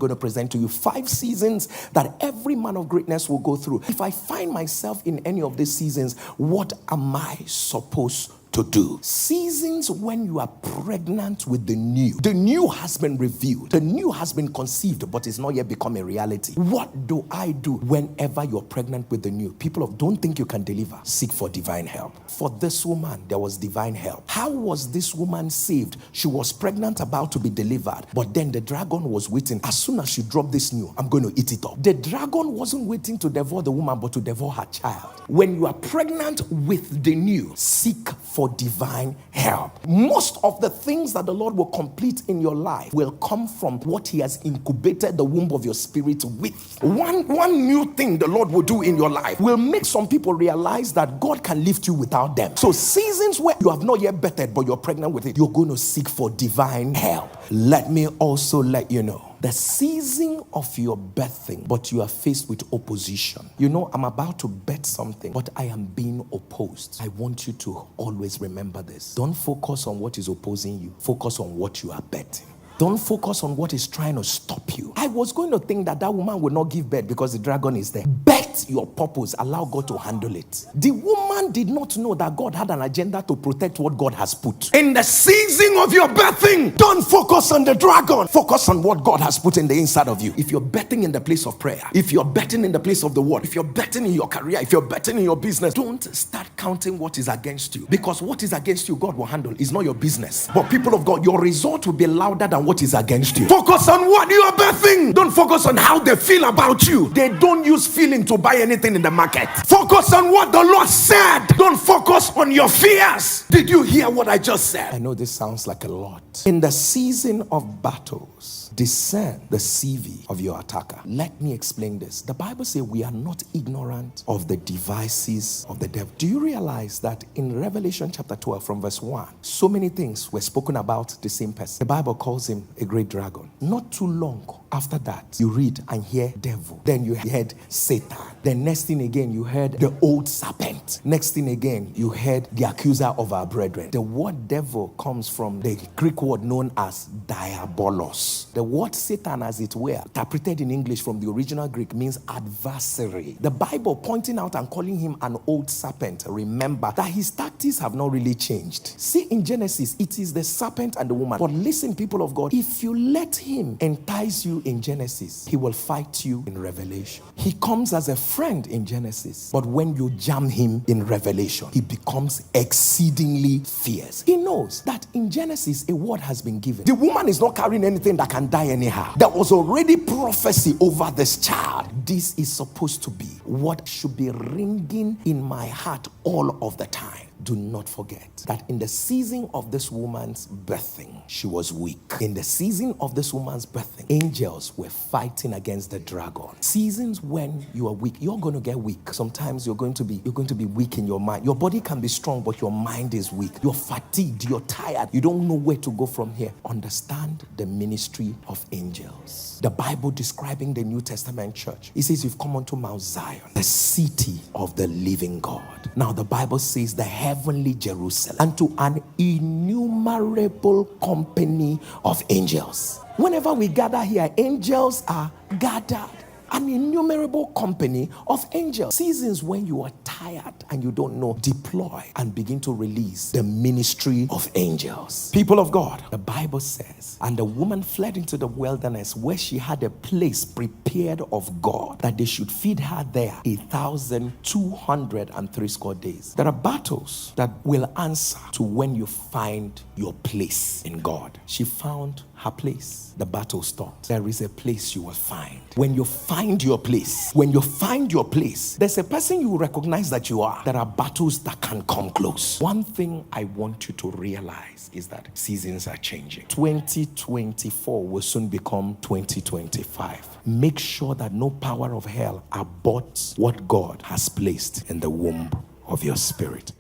going to present to you 5 seasons that every man of greatness will go through. If I find myself in any of these seasons, what am I supposed to do? Seasons when you are pregnant with the new. The new has been revealed. The new has been conceived, but it's not yet become a reality. What do I do whenever you're pregnant with the new? People don't think you can deliver. Seek for divine help. For this woman, there was divine help. How was this woman saved? She was pregnant, about to be delivered, but then the dragon was waiting. As soon as she dropped this new, I'm going to eat it up. The dragon wasn't waiting to devour the woman, but to devour her child. When you are pregnant with the new, seek for divine help. Most of the things that the Lord will complete in your life will come from what he has incubated the womb of your spirit with. One new thing the Lord will do in your life will make some people realize that God can lift you without them. So seasons where you have not yet bettered, but you're pregnant with it, you're going to seek for divine help. Let me also let you know, the season of your birthing, but you are faced with opposition. You know, I'm about to bet something, but I am being opposed. I want you to always remember this. Don't focus on what is opposing you. Focus on what you are betting. Don't focus on what is trying to stop you. I was going to think that woman would not give birth because the dragon is there. Bet your purpose. Allow God to handle it. The woman did not know that God had an agenda to protect what God has put. In the season of your birthing, don't focus on the dragon. Focus on what God has put in the inside of you. If you're betting in the place of prayer, if you're betting in the place of the word, if you're betting in your career, if you're betting in your business, don't start counting what is against you. Because what is against you, God will handle. It's not your business. But people of God, your result will be louder than what is against you. Focus on what you are birthing. Don't focus on how they feel about you. They don't use feeling to buy anything in the market. Focus on what the Lord said. Don't focus on your fears. Did you hear what I just said? I know this sounds like a lot. In the season of battles, discern the CV of your attacker. Let me explain this. The Bible says we are not ignorant of the devices of the devil. Do you realize that in Revelation chapter 12 from verse 1, so many things were spoken about the same person? The Bible calls him a great dragon. Not too long after that, you read and hear devil. Then you heard Satan. Then next thing again, you heard the old serpent. Next thing again, you heard the accuser of our brethren. The word devil comes from the Greek word known as diabolos. The word Satan, as it were, interpreted in English from the original Greek, means adversary. The Bible pointing out and calling him an old serpent. Remember that his tactics have not really changed. See, in Genesis, it is the serpent and the woman. But listen, people of God, if you let him entice you in Genesis, he will fight you in Revelation. He comes as a friend in Genesis, but when you jam him in Revelation, he becomes exceedingly fierce. He knows that in Genesis, a word has been given. The woman is not carrying anything that can die anyhow. There was already prophecy over this child. This is supposed to be what should be ringing in my heart all of the time. Do not forget that in the season of this woman's birthing, she was weak. In the season of this woman's birthing, angels were fighting against the dragon. Seasons when you are weak, you're going to get weak. Sometimes you're going to be weak in your mind. Your body can be strong, but your mind is weak. You're fatigued, you're tired. You don't know where to go from here. Understand the ministry of angels. The Bible describing the New Testament church, it says you've come unto Mount Zion, the city of the living God. Now the Bible says the heavenly Jerusalem, and to an innumerable company of angels. Whenever we gather here, angels are gathered. An innumerable company of angels. Seasons when you are tired and you don't know, deploy and begin to release the ministry of angels. People of God, the Bible says, and the woman fled into the wilderness where she had a place prepared of God that they should feed her there 1,203 score days. There are battles that will answer to when you find your place in God. She found her place. The battle stopped. There is a place you will find. When you find your place, there's a person you will recognize that you are. There are battles that can come close. One thing I want you to realize is that seasons are changing. 2024 will soon become 2025. Make sure that no power of hell aborts what God has placed in the womb of your spirit.